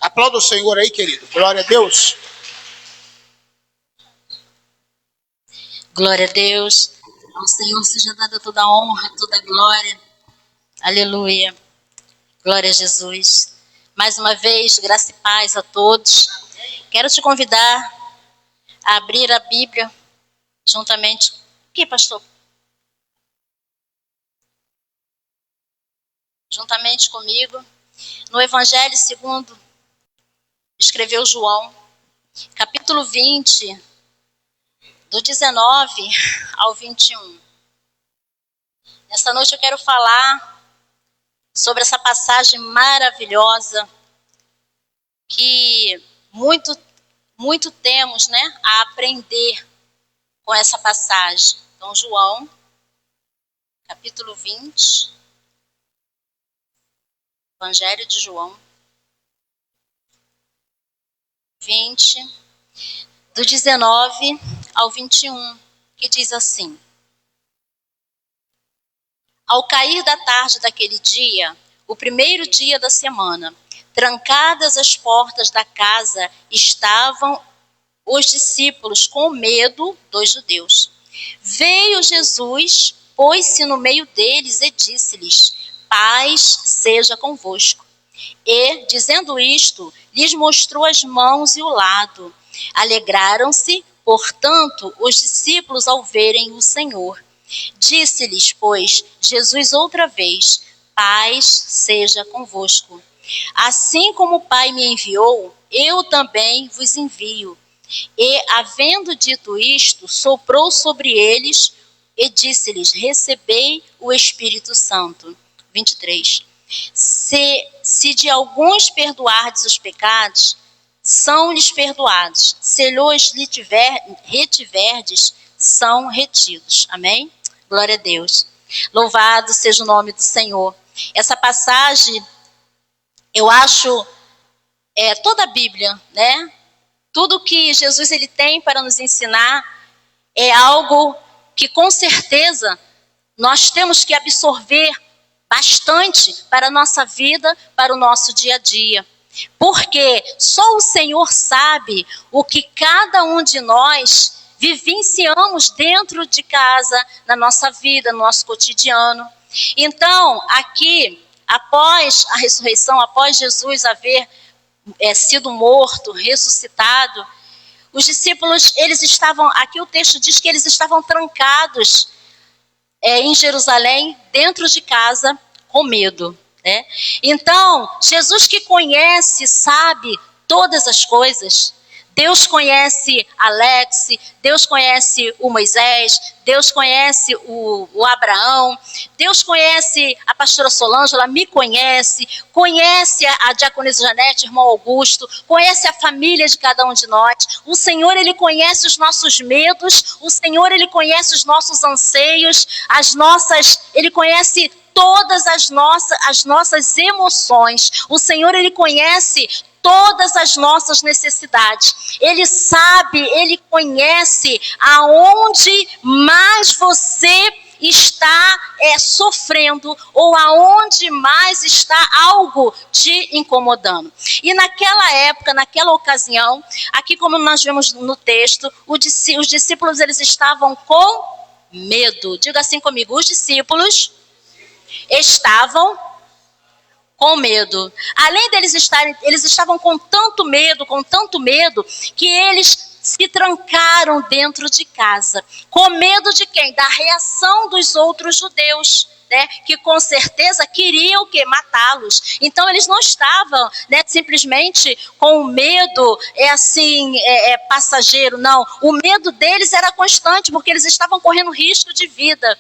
Aplauda o Senhor aí, querido. Glória a Deus. Glória a Deus. Ao Senhor seja dada toda a honra, toda a glória. Aleluia. Glória a Jesus. Mais uma vez, graça e paz a todos. Quero te convidar a abrir a Bíblia juntamente. O que, pastor? Juntamente comigo. No Evangelho segundo escreveu João, capítulo 20, do 19 ao 21. Nesta noite eu quero falar sobre essa passagem maravilhosa que muito temos, né, a aprender com essa passagem. Então, João, capítulo 20, Evangelho de João, 20, do 19 ao 21, que diz assim: Ao cair da tarde daquele dia, o primeiro dia da semana, trancadas as portas da casa, estavam os discípulos com medo dos judeus. Veio Jesus, pôs-se no meio deles e disse-lhes: Paz seja convosco. E, dizendo isto, lhes mostrou as mãos e o lado. Alegraram-se, portanto, os discípulos ao verem o Senhor. Disse-lhes, pois, Jesus outra vez: Paz seja convosco. Assim como o Pai me enviou, eu também vos envio. E, havendo dito isto, soprou sobre eles e disse-lhes: Recebei o Espírito Santo. 23. Se de alguns perdoardes os pecados, são-lhes perdoados. Se lhes retiverdes, são retidos. Amém? Glória a Deus. Louvado seja o nome do Senhor. Essa passagem, eu acho, toda a Bíblia, né? Tudo que Jesus ele tem para nos ensinar é algo que com certeza nós temos que absorver bastante para a nossa vida, para o nosso dia a dia. Porque só o Senhor sabe o que cada um de nós vivenciamos dentro de casa, na nossa vida, no nosso cotidiano. Então, aqui, após a ressurreição, após Jesus haver sido morto, ressuscitado, os discípulos, eles estavam, aqui o texto diz que eles estavam trancados em Jerusalém, dentro de casa, com medo, né? Então, Jesus que conhece, sabe todas as coisas. Deus conhece Alex, Deus conhece o Moisés, Deus conhece o Abraão, Deus conhece a pastora Solange, ela me conhece a diaconisa Janete, irmão Augusto, conhece a família de cada um de nós. O Senhor, Ele conhece os nossos medos, o Senhor, Ele conhece os nossos anseios, Ele conhece todas as nossas emoções. O Senhor, Ele conhece todas as nossas necessidades. Ele sabe, Ele conhece aonde mais você está sofrendo ou aonde mais está algo te incomodando. E naquela época, naquela ocasião, aqui como nós vemos no texto, os discípulos eles estavam com medo. Diga assim comigo: os discípulos estavam com medo. Além deles eles estavam com tanto medo, que eles se trancaram dentro de casa. Com medo de quem? Da reação dos outros judeus, né? Que com certeza queriam o quê? Matá-los. Então eles não estavam, né, simplesmente com o medo passageiro, não. O medo deles era constante, porque eles estavam correndo risco de vida.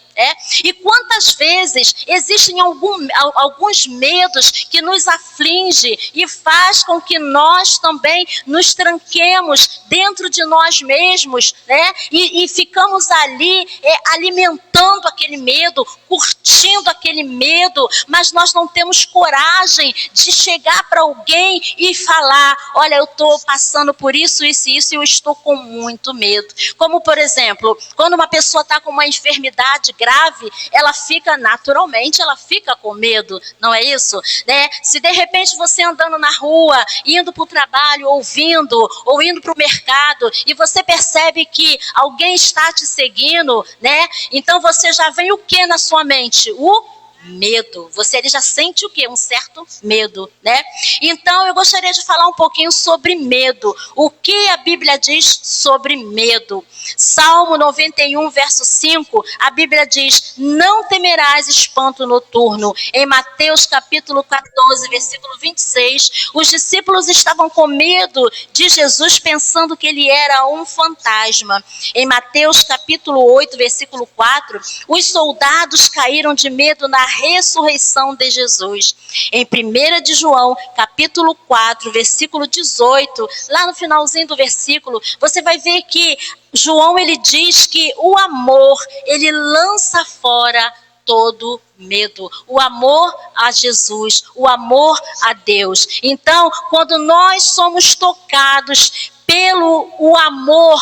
E quantas vezes existem alguns medos que nos afligem e faz com que nós também nos tranquemos dentro de nós mesmos, né? E ficamos ali alimentando aquele medo, curtindo sentindo aquele medo, mas nós não temos coragem de chegar para alguém e falar: olha, eu estou passando por isso, isso e isso, e eu estou com muito medo. Como, por exemplo, quando uma pessoa está com uma enfermidade grave, ela fica, naturalmente, ela fica com medo, não é isso? Né? Se de repente você andando na rua, indo para o trabalho, ouvindo, ou indo para o mercado, e você percebe que alguém está te seguindo, né? Então você já vem o que na sua mente? O medo. Você já sente o quê? Um certo medo, né? Então eu gostaria de falar um pouquinho sobre medo. O que a Bíblia diz sobre medo? Salmo 91, verso 5, a Bíblia diz: não temerás espanto noturno. Em Mateus capítulo 14, versículo 26, os discípulos estavam com medo de Jesus, pensando que ele era um fantasma. Em Mateus capítulo 8, versículo 4, os soldados caíram de medo na ressurreição de Jesus. Em 1 de João, capítulo 4, versículo 18, lá no finalzinho do versículo, você vai ver que João, ele diz que o amor, ele lança fora todo medo. O amor a Jesus, o amor a Deus. Então, quando nós somos tocados pelo o amor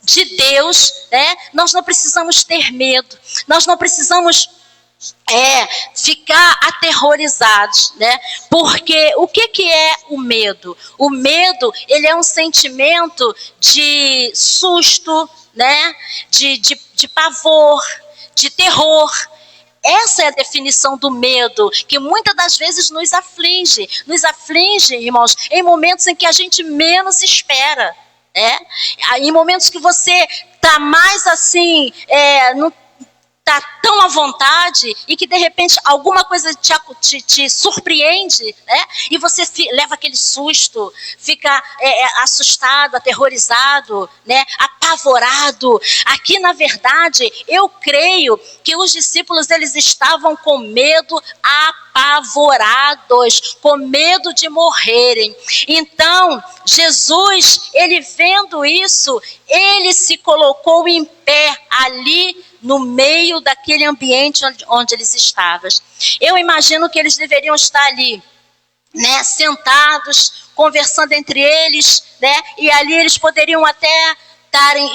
de Deus, né, nós não precisamos ter medo. Nós não precisamos ficar aterrorizados, né? Porque o que é o medo? O medo, ele é um sentimento de susto, né? De pavor, de terror. Essa é a definição do medo, que muitas das vezes nos aflige, irmãos, em momentos em que a gente menos espera, né? Em momentos que você está mais assim, não está tão à vontade e que de repente alguma coisa te surpreende, né? E você leva aquele susto, fica assustado, aterrorizado, né? Apavorado. Aqui, na verdade, eu creio que os discípulos, eles estavam com medo, apavorados, com medo de morrerem. Então, Jesus, ele vendo isso, ele se colocou em pé ali no meio daquele ambiente onde eles estavam. Eu imagino que eles deveriam estar ali, né, sentados, conversando entre eles, né, e ali eles poderiam até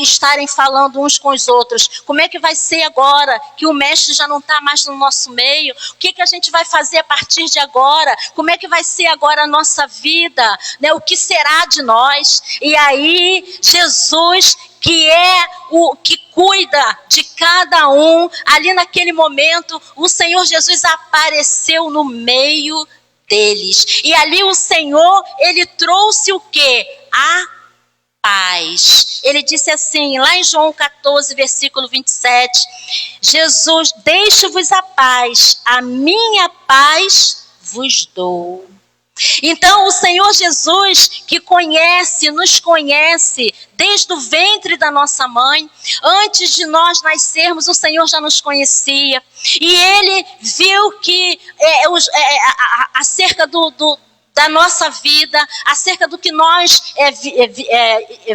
estarem falando uns com os outros. Como é que vai ser agora que o mestre já não está mais no nosso meio? O que a gente vai fazer a partir de agora? Como é que vai ser agora a nossa vida? Né? O que será de nós? E aí, Jesus, que é o que cuida de cada um, ali naquele momento, o Senhor Jesus apareceu no meio deles. E ali o Senhor, ele trouxe o quê? A paz. Ele disse assim, lá em João 14, versículo 27, Jesus, deixo-vos a paz, a minha paz vos dou. Então o Senhor Jesus, que nos conhece desde o ventre da nossa mãe, antes de nós nascermos, o Senhor já nos conhecia. E Ele viu que acerca da nossa vida, acerca do que nós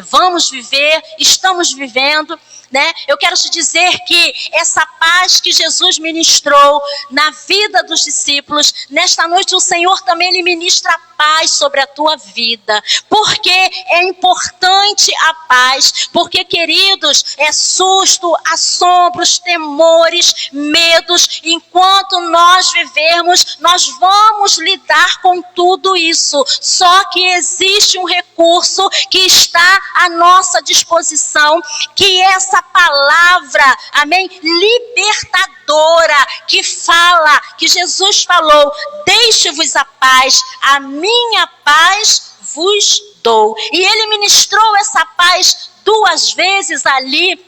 vamos viver, estamos vivendo, né? Eu quero te dizer que essa paz que Jesus ministrou na vida dos discípulos, nesta noite o Senhor também ele ministra a paz sobre a tua vida. Porque é importante a paz, porque, queridos, susto, assombros, temores, medos, enquanto nós vivermos, nós vamos lidar com tudo isso. Só que existe um recurso que está à nossa disposição, que é essa palavra, amém, libertadora, que fala, que Jesus falou, deixe-vos a paz, a minha paz vos dou. E ele ministrou essa paz 2 vezes ali,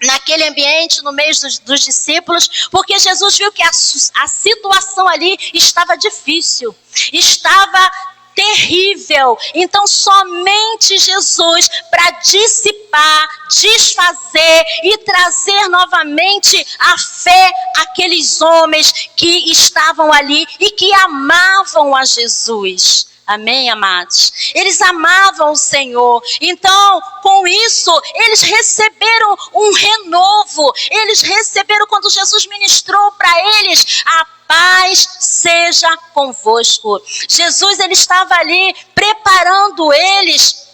naquele ambiente, no meio dos discípulos, porque Jesus viu que a situação ali estava difícil, estava terrível. Então somente Jesus, para dissipar, desfazer e trazer novamente a fé àqueles homens que estavam ali e que amavam a Jesus. Amém, amados? Eles amavam o Senhor. Então, com isso, eles receberam um renovo. Eles receberam, quando Jesus ministrou para eles, a paz seja convosco. Jesus, ele estava ali preparando eles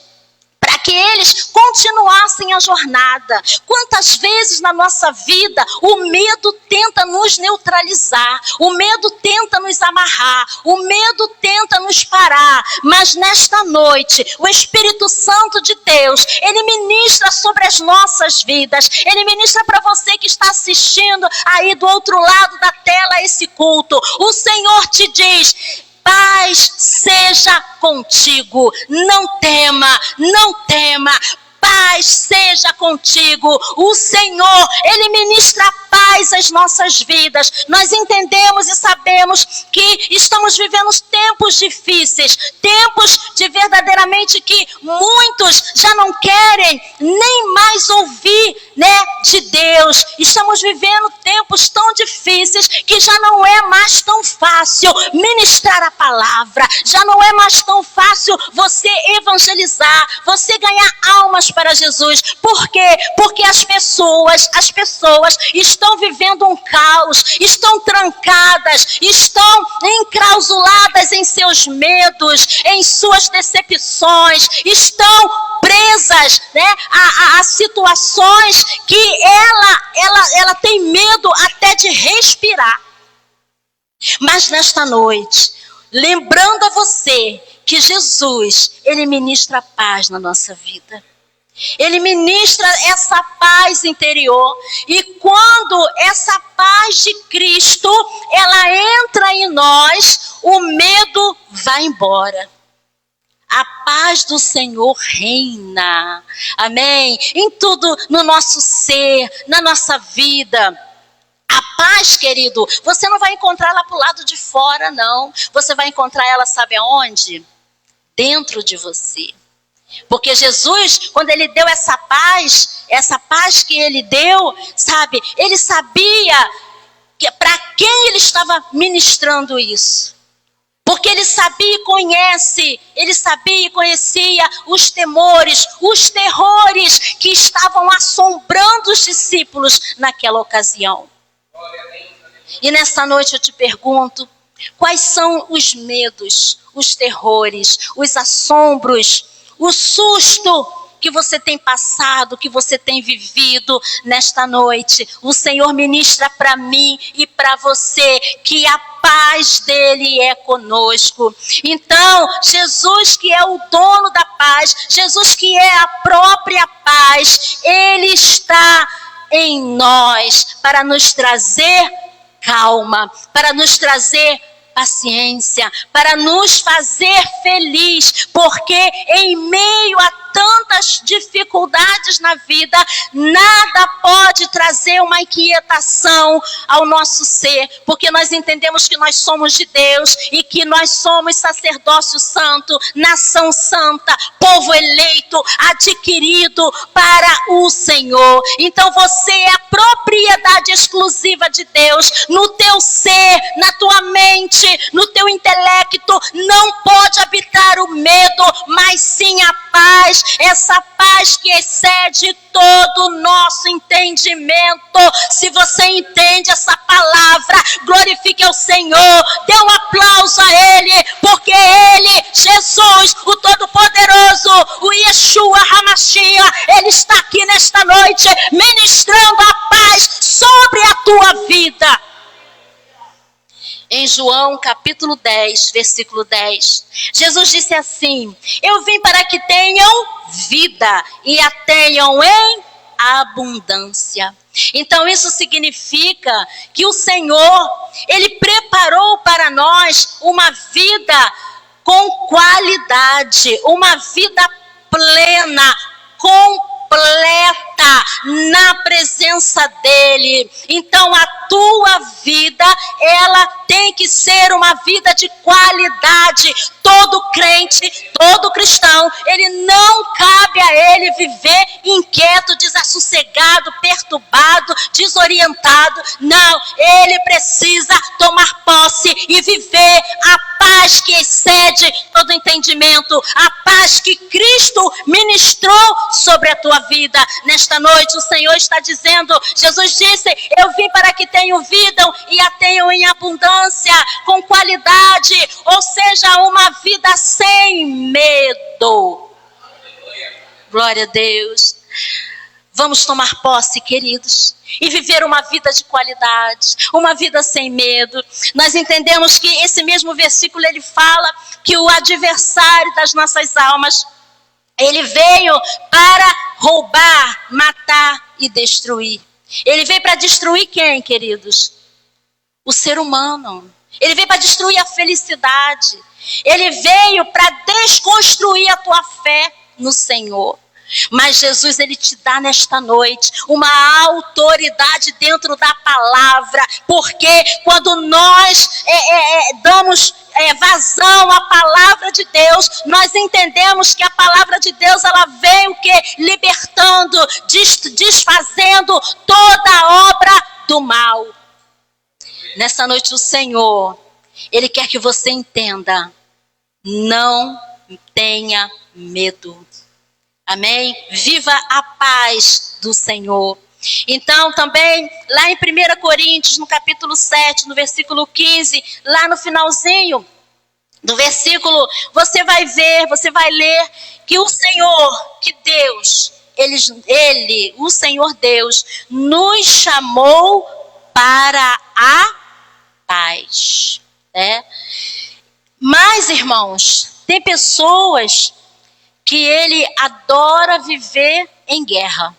para que eles continuassem a jornada. Quantas vezes na nossa vida o medo tenta nos neutralizar, o medo tenta nos amarrar, o medo tenta nos parar, mas nesta noite o Espírito Santo de Deus, ele ministra sobre as nossas vidas, ele ministra para você que está assistindo aí do outro lado da tela esse culto. O Senhor te diz: paz seja contigo, não tema, não tema. Paz seja contigo. O Senhor, ele ministra paz às nossas vidas. Nós entendemos e sabemos que estamos vivendo tempos difíceis, tempos de verdadeiramente que muitos já não querem nem mais ouvir, de Deus. Estamos vivendo tempos tão difíceis que já não é mais tão fácil ministrar a palavra, já não é mais tão fácil você evangelizar, você ganhar almas para Jesus. Por quê? Porque as pessoas estão vivendo um caos, estão trancadas, estão enclausuladas em seus medos, em suas decepções, estão presas, a situações que ela tem medo até de respirar. Mas nesta noite, lembrando a você que Jesus, ele ministra paz na nossa vida. Ele ministra essa paz interior, e quando essa paz de Cristo, ela entra em nós, o medo vai embora. A paz do Senhor reina, amém? Em tudo, no nosso ser, na nossa vida. A paz, querido, você não vai encontrar ela para o lado de fora, não. Você vai encontrar ela, sabe aonde? Dentro de você. Porque Jesus, quando ele deu essa paz que ele deu, sabe, ele sabia para quem ele estava ministrando isso. Porque ele sabia e conhecia os temores, os terrores que estavam assombrando os discípulos naquela ocasião. E nessa noite eu te pergunto, quais são os medos, os terrores, os assombros, o susto que você tem passado, que você tem vivido nesta noite? O Senhor ministra para mim e para você que a paz dele é conosco. Então, Jesus, que é o dono da paz, Jesus que é a própria paz, ele está em nós para nos trazer calma, para nos trazer paciência, para nos fazer feliz, porque em meio a tantas dificuldades na vida, nada pode trazer uma inquietação ao nosso ser, porque nós entendemos que nós somos de Deus e que nós somos sacerdócio santo, nação santa, povo eleito, adquirido para o Senhor. Então você é a propriedade exclusiva de Deus. No teu ser, na tua mente, no teu intelecto, não pode habitar o medo, mas sim a paz. Essa paz que excede todo o nosso entendimento. Se você entende essa palavra, glorifique ao Senhor, dê um aplauso a Ele, porque Ele, Jesus, o Todo-Poderoso, o Yeshua HaMashiach, Ele está aqui nesta noite, ministrando a paz sobre a tua vida. Em João capítulo 10, versículo 10, Jesus disse assim: eu vim para que tenham vida e a tenham em abundância. Então isso significa que o Senhor, Ele preparou para nós uma vida com qualidade, uma vida plena, com na presença dele. Então a tua vida, ela tem que ser uma vida de qualidade. Todo crente, todo cristão, ele não cabe a ele viver inquieto, desassossegado, perturbado, desorientado. Não, ele precisa tomar posse e viver a paz que excede todo entendimento, a paz que Cristo ministrou sobre a tua vida. Nesta noite o Senhor está dizendo, Jesus disse, eu vim para que tenham vida e a tenham em abundância, com qualidade, ou seja, uma vida sem medo. Glória a Deus. Vamos tomar posse, queridos, e viver uma vida de qualidade, uma vida sem medo. Nós entendemos que esse mesmo versículo, ele fala que o adversário das nossas almas, ele veio para roubar, matar e destruir. Ele veio para destruir quem, queridos? O ser humano. Ele veio para destruir a felicidade. Ele veio para desconstruir a tua fé no Senhor. Mas Jesus, ele te dá nesta noite uma autoridade dentro da palavra, porque quando nós damos vazão à palavra de Deus, nós entendemos que a palavra de Deus, ela vem o quê? Libertando, desfazendo toda a obra do mal. Nessa noite o Senhor, ele quer que você entenda, não tenha medo. Amém? Viva a paz do Senhor. Então também, lá em 1 Coríntios, no capítulo 7, no versículo 15, lá no finalzinho do versículo, você vai ver, você vai ler que o Senhor, que Deus, o Senhor Deus, nos chamou para a paz. Mas, irmãos, tem pessoas que ele adora viver em guerra.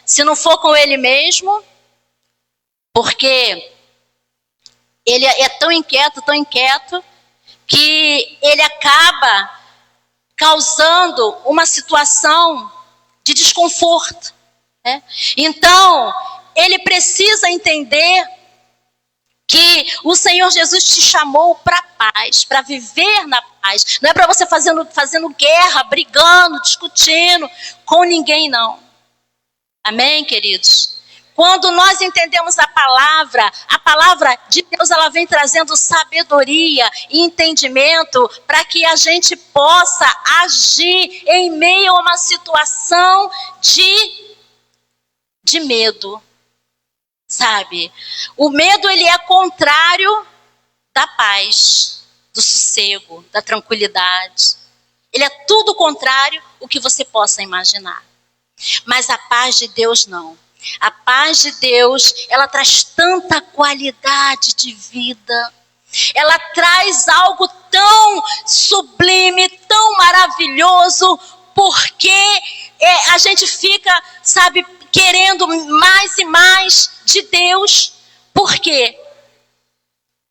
Se não for com ele mesmo, porque ele é tão inquieto, que ele acaba causando uma situação de desconforto. Então, ele precisa entender que o Senhor Jesus te chamou para a paz, para viver na paz. Não é para você fazendo guerra, brigando, discutindo com ninguém, não. Amém, queridos? Quando nós entendemos a palavra de Deus, ela vem trazendo sabedoria e entendimento para que a gente possa agir em meio a uma situação de medo. Sabe? O medo, ele é contrário da paz, do sossego, da tranquilidade. Ele é tudo contrário o que você possa imaginar. Mas a paz de Deus não. A paz de Deus, ela traz tanta qualidade de vida. Ela traz algo tão sublime, tão maravilhoso, porque a gente fica, sabe, querendo mais e mais de Deus. Por quê?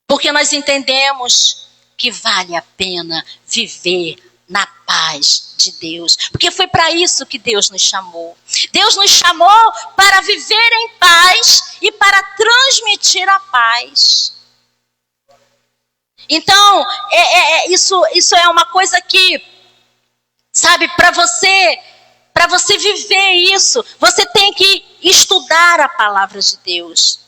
Porque nós entendemos que vale a pena viver na paz de Deus. Porque foi para isso que Deus nos chamou. Deus nos chamou para viver em paz e para transmitir a paz. Então, isso é uma coisa que, sabe, para você viver isso, você tem que estudar a palavra de Deus.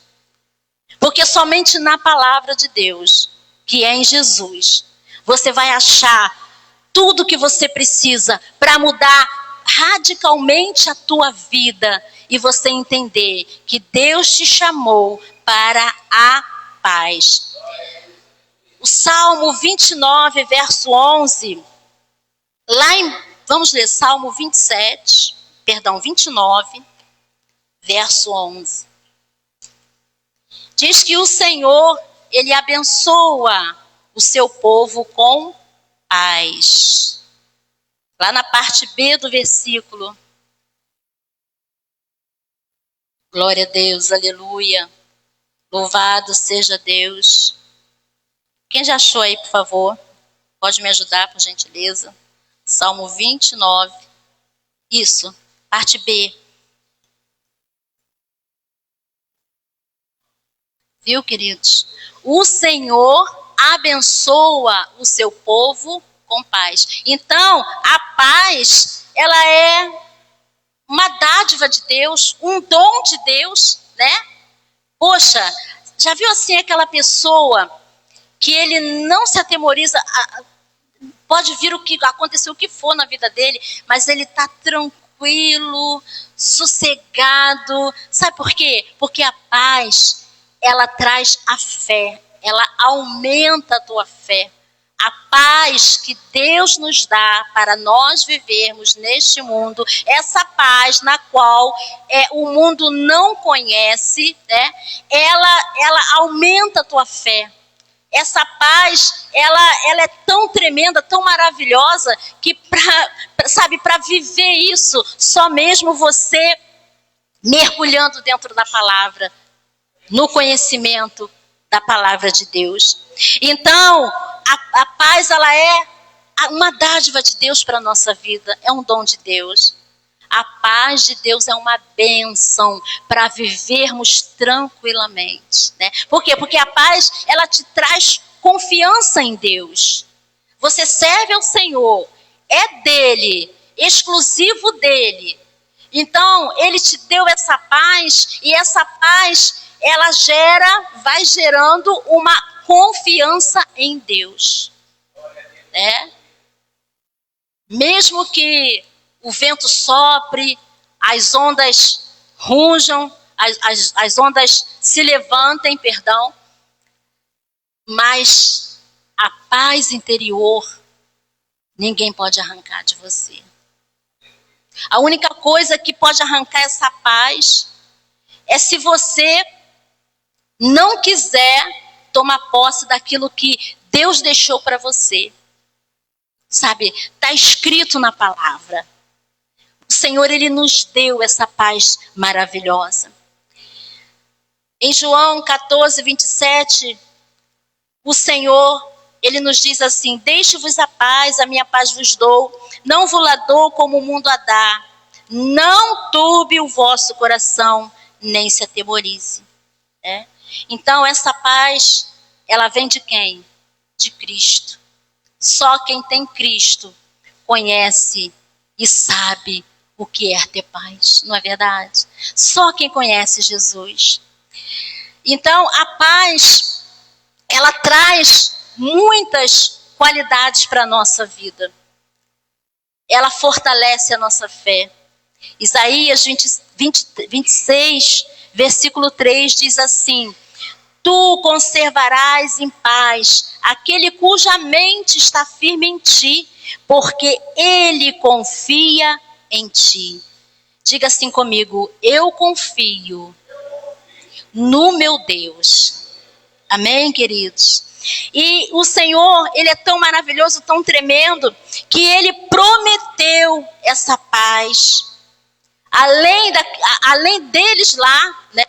Porque somente na palavra de Deus, que é em Jesus, você vai achar tudo que você precisa para mudar radicalmente a tua vida e você entender que Deus te chamou para a paz. O Salmo 29, verso 11, vamos ler Salmo 29, verso 11. Diz que o Senhor, ele abençoa o seu povo com paz. Lá na parte B do versículo. Glória a Deus, aleluia. Louvado seja Deus. Quem já achou aí, por favor? Pode me ajudar, por gentileza? Salmo 29, Isso, parte B. Viu, queridos? O Senhor abençoa o seu povo com paz. Então, a paz, ela é uma dádiva de Deus, um dom de Deus, né? Poxa, já viu assim aquela pessoa que ele não se atemoriza, pode vir o que acontecer, o que for na vida dele, mas ele está tranquilo, sossegado. Sabe por quê? Porque a paz, ela traz a fé, ela aumenta a tua fé. A paz que Deus nos dá para nós vivermos neste mundo, essa paz na qual o mundo não conhece, né? Ela aumenta a tua fé. Essa paz, ela é tão tremenda, tão maravilhosa, que para viver isso, só mesmo você mergulhando dentro da palavra, no conhecimento da palavra de Deus. Então, a paz, ela é uma dádiva de Deus para a nossa vida, é um dom de Deus. A paz de Deus é uma bênção para vivermos tranquilamente, né? Por quê? Porque a paz, ela te traz confiança em Deus. Você serve ao Senhor, é dele, exclusivo dele. Então, ele te deu essa paz, e essa paz, ela vai gerando uma confiança em Deus, né? Mesmo que o vento sopre, as ondas rujam, as ondas se levantem, mas a paz interior ninguém pode arrancar de você. A única coisa que pode arrancar essa paz é se você não quiser tomar posse daquilo que Deus deixou para você. Sabe, está escrito na palavra. O Senhor, ele nos deu essa paz maravilhosa. Em João 14, 27, o Senhor, ele nos diz assim: deixe-vos a minha paz vos dou, não vos la dou como o mundo a dá. Não turbe o vosso coração, nem se atemorize. Então, essa paz, ela vem de quem? De Cristo. Só quem tem Cristo conhece e sabe o que é ter paz, não é verdade? Só quem conhece Jesus. Então, a paz, ela traz muitas qualidades para a nossa vida. Ela fortalece a nossa fé. Isaías 26, versículo 3 diz assim: tu conservarás em paz aquele cuja mente está firme em ti, porque ele confia em ti. Diga assim comigo: eu confio no meu Deus. Amém, queridos? E o Senhor, ele é tão maravilhoso, tão tremendo, que ele prometeu essa paz. Além deles lá, né?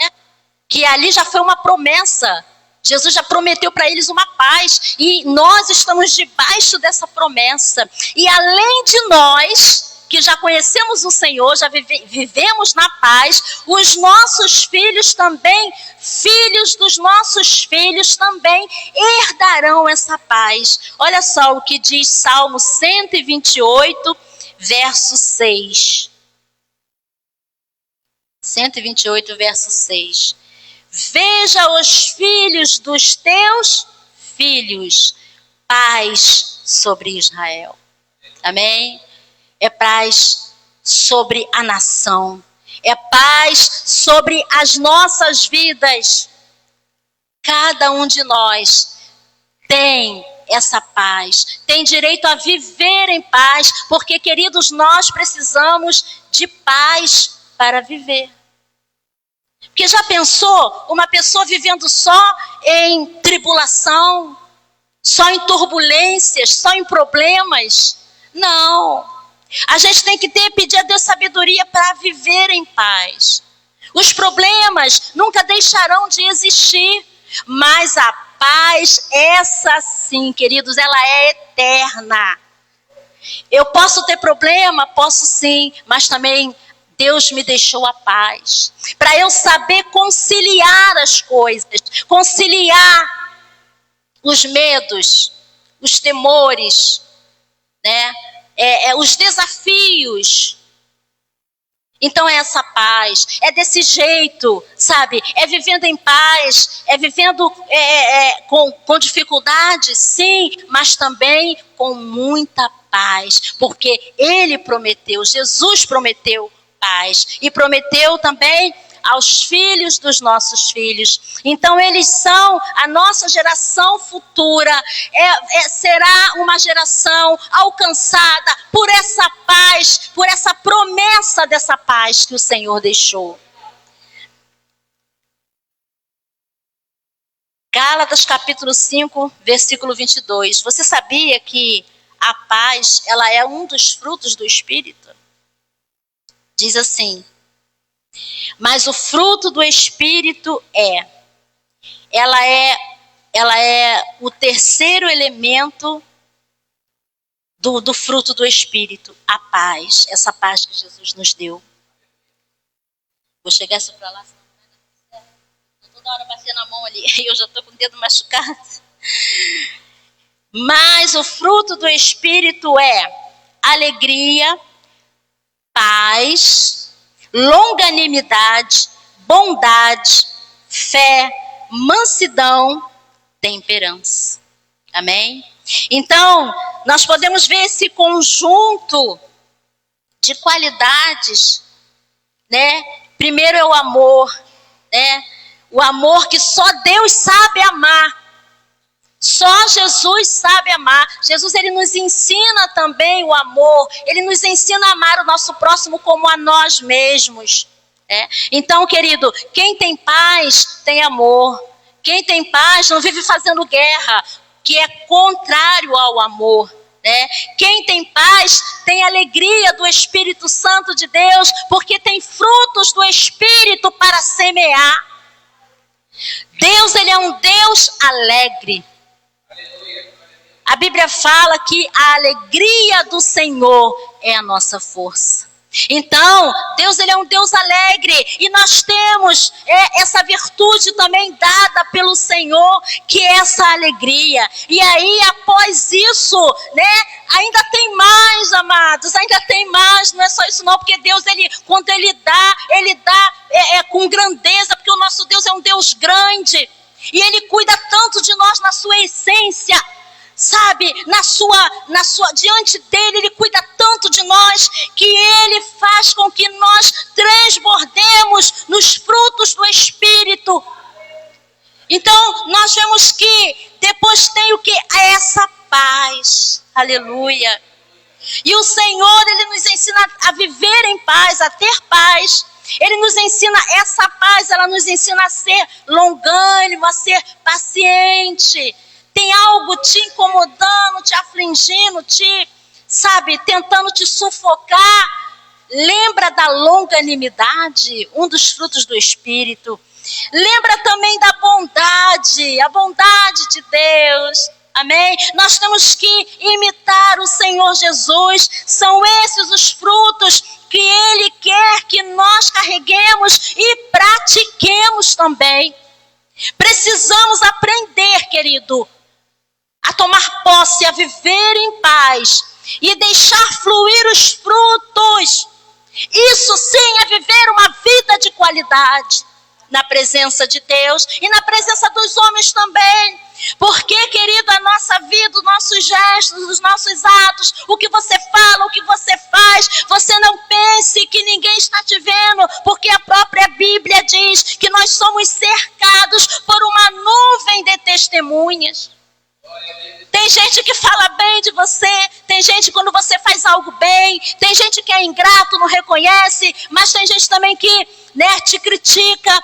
Que ali já foi uma promessa. Jesus já prometeu para eles uma paz. E nós estamos debaixo dessa promessa. E além de nós, que já conhecemos o Senhor, já vivemos na paz, os nossos filhos também, filhos dos nossos filhos também herdarão essa paz. Olha só o que diz Salmo 128, verso 6. 128, verso 6. Veja os filhos dos teus filhos, paz sobre Israel. Amém? É paz sobre a nação. É paz sobre as nossas vidas. Cada um de nós tem essa paz. Tem direito a viver em paz. Porque, queridos, nós precisamos de paz para viver. Porque já pensou uma pessoa vivendo só em tribulação, só em turbulências, só em problemas? Não. A gente tem que pedir a Deus sabedoria para viver em paz. Os problemas nunca deixarão de existir, mas a paz, essa sim, queridos, ela é eterna. Eu posso ter problema? Posso sim, mas também Deus me deixou a paz. Para eu saber conciliar as coisas, conciliar os medos, os temores, né? Os desafios. Então é essa paz, é desse jeito, sabe? É vivendo em paz, é vivendo com dificuldade, sim, mas também com muita paz. Porque Ele prometeu, Jesus prometeu paz. E prometeu também aos filhos dos nossos filhos. Então eles são a nossa geração futura. Será uma geração alcançada por essa paz, por essa promessa dessa paz que o Senhor deixou. Gálatas capítulo 5, versículo 22. Você sabia que a paz, ela é um dos frutos do Espírito? Diz assim: mas o fruto do Espírito ela é o terceiro elemento do fruto do Espírito, a paz, essa paz que Jesus nos deu. Vou chegar isso para lá, senão não vai dar certo. Estou toda hora batendo a mão ali, e eu já estou com o dedo machucado. Mas o fruto do Espírito é alegria, paz, longanimidade, bondade, fé, mansidão, temperança. Amém? Então, nós podemos ver esse conjunto de qualidades, né? Primeiro é o amor, né? O amor que só Deus sabe amar. Só Jesus sabe amar. Jesus, ele nos ensina também o amor. Ele nos ensina a amar o nosso próximo como a nós mesmos. Então, querido, quem tem paz tem amor. Quem tem paz não vive fazendo guerra, que é contrário ao amor. Quem tem paz tem alegria do Espírito Santo de Deus, porque tem frutos do Espírito para semear. Deus, ele é um Deus alegre. A Bíblia fala que a alegria do Senhor é a nossa força. Então, Deus, ele é um Deus alegre, e nós temos essa virtude também dada pelo Senhor, que é essa alegria. E aí, após isso, né, ainda tem mais, amados, ainda tem mais. Não é só isso não, porque Deus, quando ele dá com grandeza, porque o nosso Deus é um Deus grande, e Ele cuida tanto de nós na sua essência. Sabe, diante dele, ele cuida tanto de nós, que ele faz com que nós transbordemos nos frutos do Espírito. Então, nós vemos que depois tem o que? Essa paz. Aleluia. E o Senhor, ele nos ensina a viver em paz, a ter paz. Ele nos ensina essa paz, ela nos ensina a ser longânimo, a ser paciente. Tem algo te incomodando, te afligindo, tentando te sufocar. Lembra da longanimidade, um dos frutos do Espírito. Lembra também da bondade, a bondade de Deus. Amém? Nós temos que imitar o Senhor Jesus. São esses os frutos que Ele quer que nós carreguemos e pratiquemos também. Precisamos aprender, querido, a tomar posse, a viver em paz e deixar fluir os frutos. Isso sim é viver uma vida de qualidade na presença de Deus e na presença dos homens também. Porque, querido, a nossa vida, os nossos gestos, os nossos atos, o que você fala, o que você faz, você não pense que ninguém está te vendo, porque a própria Bíblia diz que nós somos cercados por uma nuvem de testemunhas. Tem gente que fala bem de você, tem gente quando você faz algo bem, tem gente que é ingrato, não reconhece, mas tem gente também que, né, te critica.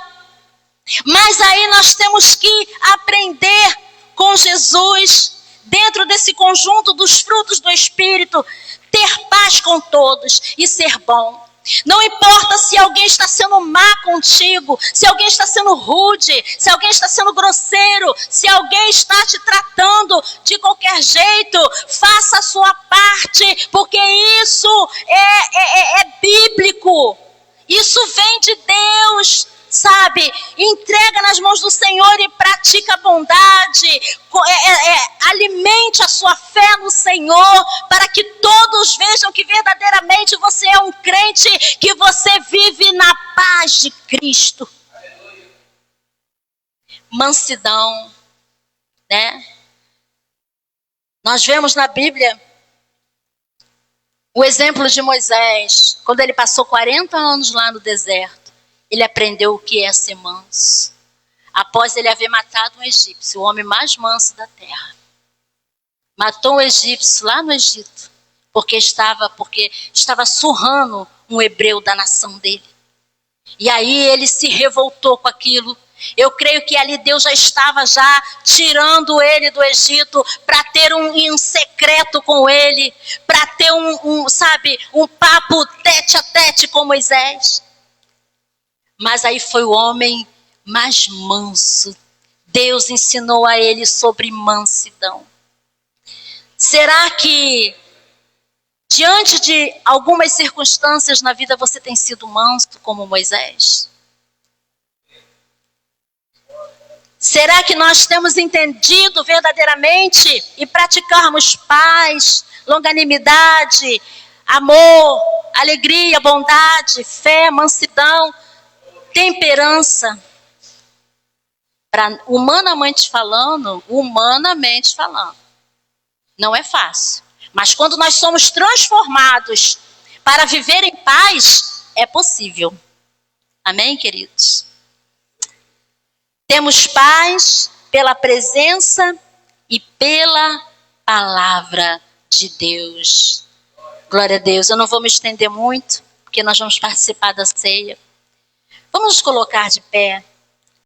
Mas aí nós temos que aprender com Jesus, dentro desse conjunto dos frutos do Espírito, ter paz com todos e ser bom. Não importa se alguém está sendo má contigo, se alguém está sendo rude, se alguém está sendo grosseiro, se alguém está te tratando de qualquer jeito, faça a sua parte, porque isso é bíblico. Isso vem de Deus, sabe? Entrega nas mãos do Senhor e pratica a bondade. Alimente a sua fé no Senhor, para que todos vejam que verdadeiramente você é um crente, que você vive na paz de Cristo. Mansidão, né? Nós vemos na Bíblia o exemplo de Moisés, quando ele passou 40 anos lá no deserto, ele aprendeu o que é ser manso. Após ele haver matado um egípcio, o homem mais manso da terra. Matou um egípcio lá no Egito, porque estava surrando um hebreu da nação dele. E aí ele se revoltou com aquilo. Eu creio que ali Deus já estava tirando ele do Egito para ter um secreto com ele, para ter um papo tete a tete com Moisés. Mas aí foi o homem mais manso. Deus ensinou a ele sobre mansidão. Será que diante de algumas circunstâncias na vida você tem sido manso como Moisés? Será que nós temos entendido verdadeiramente e praticarmos paz, longanimidade, amor, alegria, bondade, fé, mansidão, temperança? Humanamente falando, não é fácil. Mas quando nós somos transformados para viver em paz, é possível. Amém, queridos? Temos paz pela presença e pela palavra de Deus. Glória a Deus. Eu não vou me estender muito, porque nós vamos participar da ceia. Vamos nos colocar de pé.